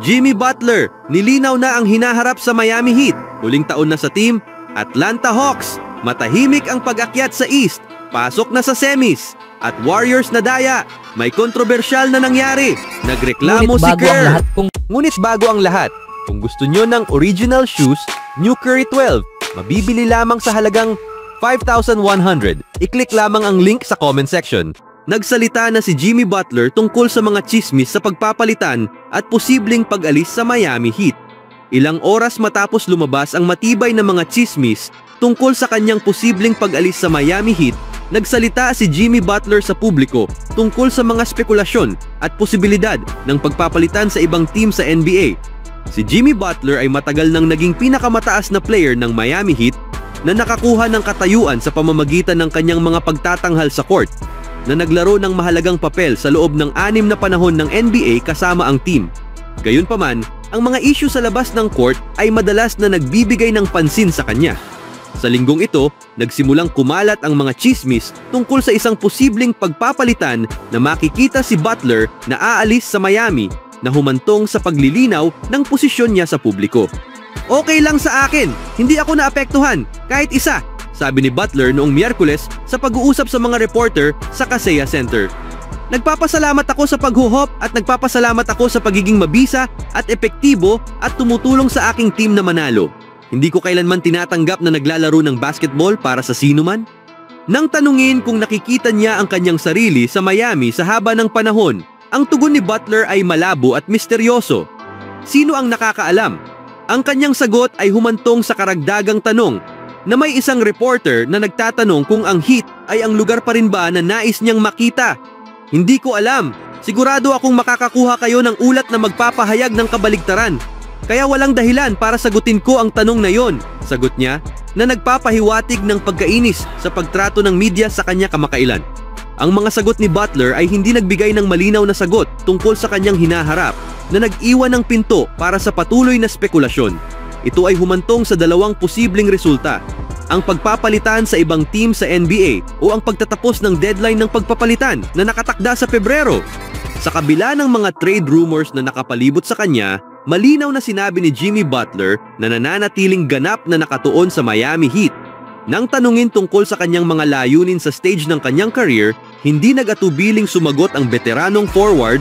Jimmy Butler, nilinaw na ang hinaharap sa Miami Heat. Huling taon na sa team, Atlanta Hawks, matahimik ang pag-akyat sa East, pasok na sa semis. At Warriors na daya, may kontrobersyal na nangyari. Nagreklamo si Kerr. Ngunit bago ang lahat, kung gusto nyo ng original shoes, New Curry 12, mabibili lamang sa halagang 5,100. I-click lamang ang link sa comment section. Nagsalita na si Jimmy Butler tungkol sa mga chismis sa pagpapalitan at posibleng pag-alis sa Miami Heat. Ilang oras matapos lumabas ang matibay na mga chismis tungkol sa kanyang posibleng pag-alis sa Miami Heat, nagsalita si Jimmy Butler sa publiko tungkol sa mga spekulasyon at posibilidad ng pagpapalitan sa ibang team sa NBA. Si Jimmy Butler ay matagal nang naging pinakamataas na player ng Miami Heat na nakakuha ng katayuan sa pamamagitan ng kanyang mga pagtatanghal sa court, na naglaro ng mahalagang papel sa loob ng 6 na panahon ng NBA kasama ang team. Gayunpaman, ang mga issue sa labas ng court ay madalas na nagbibigay ng pansin sa kanya. Sa linggong ito, nagsimulang kumalat ang mga chismis tungkol sa isang posibleng pagpapalitan na makikita si Butler na aalis sa Miami, na humantong sa paglilinaw ng posisyon niya sa publiko. "Okay lang sa akin, hindi ako naapektuhan, kahit isa," sabi ni Butler noong Miyerkules sa pag-uusap sa mga reporter sa Kaseya Center. "Nagpapasalamat ako sa paghuhop at nagpapasalamat ako sa pagiging mabisa at epektibo at tumutulong sa aking team na manalo. Hindi ko kailanman tinatanggap na naglalaro ng basketball para sa sino man." Nang tanungin kung nakikita niya ang kanyang sarili sa Miami sa haba ng panahon, ang tugon ni Butler ay malabo at misteryoso. Sino ang nakakaalam? Ang kanyang sagot ay humantong sa karagdagang tanong na may isang reporter na nagtatanong kung ang Heat ay ang lugar pa rin ba na nais niyang makita. "Hindi ko alam. Sigurado akong makakakuha kayo ng ulat na magpapahayag ng kabaligtaran. Kaya walang dahilan para sagutin ko ang tanong na yon," sagot niya, na nagpapahiwatig ng pagkainis sa pagtrato ng media sa kanya kamakailan. Ang mga sagot ni Butler ay hindi nagbigay ng malinaw na sagot tungkol sa kanyang hinaharap, na nag-iwan ng pinto para sa patuloy na spekulasyon. Ito ay humantong sa dalawang posibleng resulta: ang pagpapalitan sa ibang team sa NBA o ang pagtatapos ng deadline ng pagpapalitan na nakatakda sa Pebrero. Sa kabila ng mga trade rumors na nakapalibot sa kanya, malinaw na sinabi ni Jimmy Butler na nananatiling ganap na nakatuon sa Miami Heat. Nang tanungin tungkol sa kanyang mga layunin sa stage ng kanyang career, hindi nag-atubiling sumagot ang veteranong forward,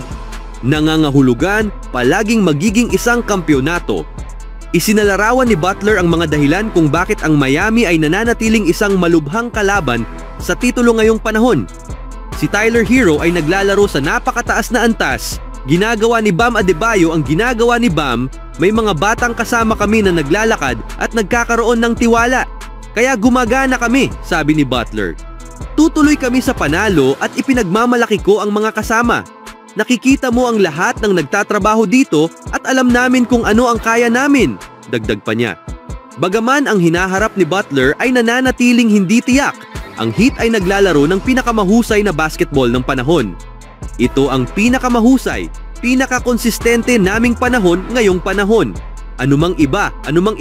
"Nangangahulugan, palaging magiging isang kampyonato." Isinalarawan ni Butler ang mga dahilan kung bakit ang Miami ay nananatiling isang malubhang kalaban sa titulo ngayong panahon. Si Tyler Hero ay naglalaro sa napakataas na antas. Ginagawa ni Bam Adebayo ang ginagawa ni Bam. May mga batang kasama kami na naglalakad at nagkakaroon ng tiwala. Kaya gumagana kami, sabi ni Butler. "Tutuloy kami sa panalo at ipinagmamalaki ko ang mga kasama. Nakikita mo ang lahat ng nagtatrabaho dito at alam namin kung ano ang kaya namin," dagdag pa niya. Bagaman ang hinaharap ni Butler ay nananatiling hindi tiyak, ang Heat ay naglalaro ng pinakamahusay na basketball ng panahon. "Ito ang pinakamahusay, pinakakonsistente naming panahon ngayong panahon. Anumang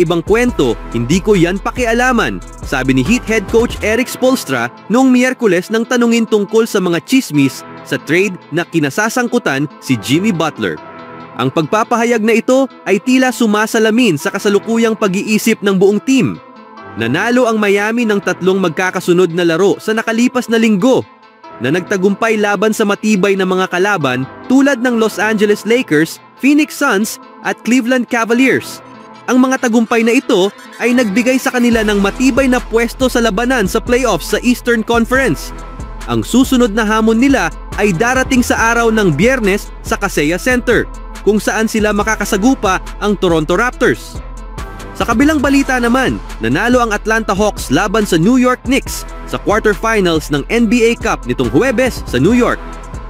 ibang kwento, hindi ko yan pakialaman," sabi ni Heat head coach Erik Spoelstra noong Miyerkules nang tanungin tungkol sa mga chismis sa trade na kinasasangkutan si Jimmy Butler. Ang pagpapahayag na ito ay tila sumasalamin sa kasalukuyang pag-iisip ng buong team. Nanalo ang Miami ng 3 magkakasunod na laro sa nakalipas na linggo, na nagtagumpay laban sa matibay na mga kalaban tulad ng Los Angeles Lakers, Phoenix Suns at Cleveland Cavaliers. Ang mga tagumpay na ito ay nagbigay sa kanila ng matibay na pwesto sa labanan sa playoffs sa Eastern Conference. Ang susunod na hamon nila ay darating sa araw ng Biyernes sa Kaseya Center, kung saan sila makakasagupa ang Toronto Raptors. Sa kabilang balita naman, nanalo ang Atlanta Hawks laban sa New York Knicks sa quarterfinals ng NBA Cup nitong Huwebes sa New York.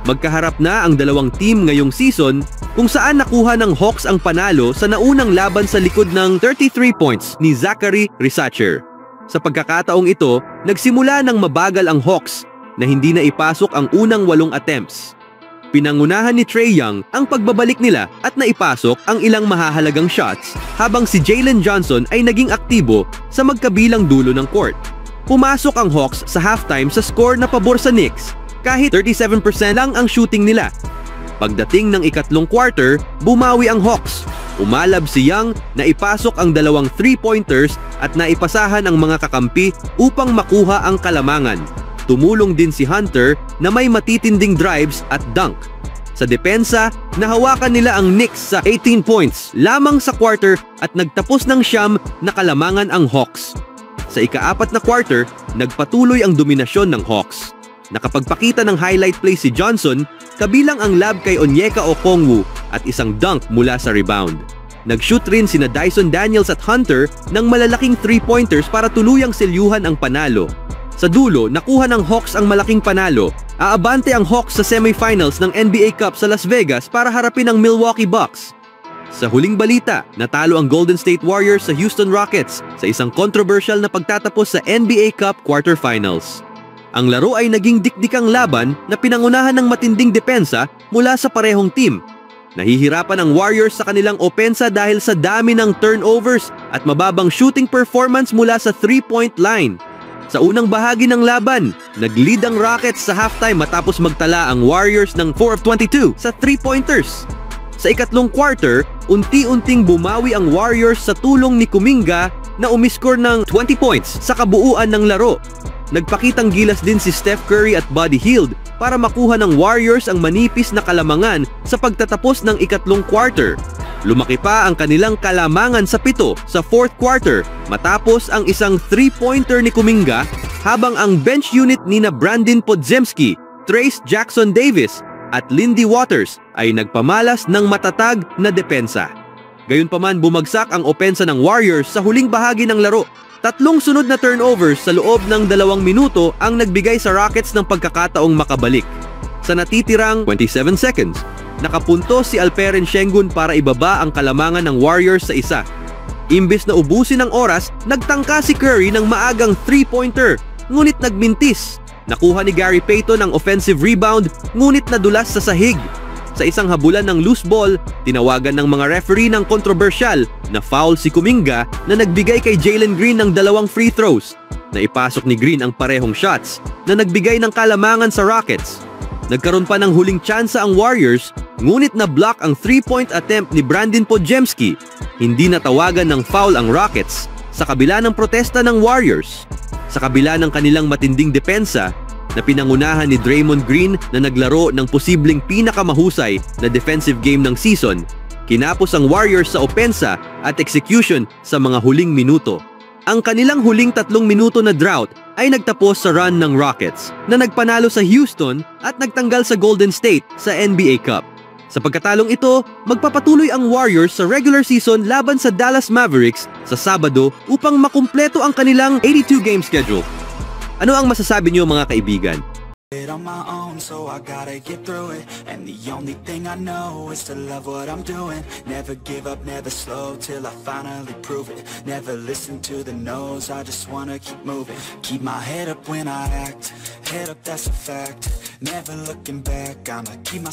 Magkaharap na ang dalawang team ngayong season, kung saan nakuha ng Hawks ang panalo sa naunang laban sa likod ng 33 points ni Zachary Risacher. Sa pagkakataong ito, nagsimula ng mabagal ang Hawks na hindi na ipasok ang unang 8 attempts. Pinangunahan ni Trae Young ang pagbabalik nila at naipasok ang ilang mahahalagang shots, habang si Jalen Johnson ay naging aktibo sa magkabilang dulo ng court. Pumasok ang Hawks sa halftime sa score na pabor sa Knicks, kahit 37% lang ang shooting nila. Pagdating ng ikatlong quarter, bumawi ang Hawks. Umalab si Young na ipasok ang dalawang 3-pointers at naipasahan ang mga kakampi upang makuha ang kalamangan. Tumulong din si Hunter na may matitinding drives at dunk. Sa depensa, nahawakan nila ang Knicks sa 18 points lamang sa quarter at nagtapos ng siyam na kalamangan ang Hawks. Sa ika-4 na quarter, nagpatuloy ang dominasyon ng Hawks. Nakapagpakita ng highlight play si Johnson, kabilang ang lob kay Onyeka Okongwu at isang dunk mula sa rebound. Nag-shoot rin sina Dyson Daniels at Hunter ng malalaking 3-pointers para tuluyang selyuhan ang panalo. Sa dulo, nakuha ng Hawks ang malaking panalo. Aabante ang Hawks sa semifinals ng NBA Cup sa Las Vegas para harapin ang Milwaukee Bucks. Sa huling balita, natalo ang Golden State Warriors sa Houston Rockets sa isang controversial na pagtatapos sa NBA Cup quarterfinals. Ang laro ay naging dikdikang laban na pinangunahan ng matinding depensa mula sa parehong team. Nahihirapan ang Warriors sa kanilang opensa dahil sa dami ng turnovers at mababang shooting performance mula sa 3-point line. Sa unang bahagi ng laban, nag-lead ang Rockets sa halftime matapos magtala ang Warriors ng 4 of 22 sa 3-pointers. Sa ikatlong quarter, unti-unting bumawi ang Warriors sa tulong ni Kuminga na umiskor ng 20 points sa kabuuan ng laro. Nagpakitang gilas din si Steph Curry at Buddy Hield para makuha ng Warriors ang manipis na kalamangan sa pagtatapos ng ikatlong quarter. Lumaki pa ang kanilang kalamangan sa 7 sa fourth quarter matapos ang isang 3-pointer ni Kuminga habang ang bench unit nina Brandon Podziemski, Trayce Jackson-Davis at Lindy Waters ay nagpamalas ng matatag na depensa. Gayunpaman bumagsak ang opensa ng Warriors sa huling bahagi ng laro. 3 sunod na turnovers sa loob ng 2 minuto ang nagbigay sa Rockets ng pagkakataong makabalik. Sa natitirang 27 seconds, nakapunto si Alperen Sengun para ibaba ang kalamangan ng Warriors sa 1. Imbes na ubusin ang oras, nagtangka si Curry ng maagang 3-pointer, ngunit nagmintis. Nakuha ni Gary Payton ang offensive rebound, ngunit nadulas sa sahig. Sa isang habulan ng loose ball, tinawagan ng mga referee ng kontrobersyal na foul si Kuminga na nagbigay kay Jalen Green ng 2 free throws. Naipasok ni Green ang parehong shots na nagbigay ng kalamangan sa Rockets. Nagkaroon pa ng huling tsansa ang Warriors, ngunit na-block ang 3-point attempt ni Brandon Podziemski. Hindi natawagan ng foul ang Rockets sa kabila ng protesta ng Warriors. Sa kabila ng kanilang matinding depensa, na pinangunahan ni Draymond Green na naglaro ng posibleng pinakamahusay na defensive game ng season, kinapos ang Warriors sa opensa at execution sa mga huling minuto. Ang kanilang huling 3 minuto na drought ay nagtapos sa run ng Rockets na nagpanalo sa Houston at nagtanggal sa Golden State sa NBA Cup. Sa pagkatalong ito, magpapatuloy ang Warriors sa regular season laban sa Dallas Mavericks sa Sabado upang makumpleto ang kanilang 82-game schedule. Ano ang masasabi niyo mga kaibigan? On my own, so I gotta get through it. And the only thing I know is to love what I'm doing. Never give up, never slow, till I finally prove it. Never listen to the no's, I just wanna keep moving. Keep my head up when I act, head up, that's a fact. Never looking back, I'ma keep my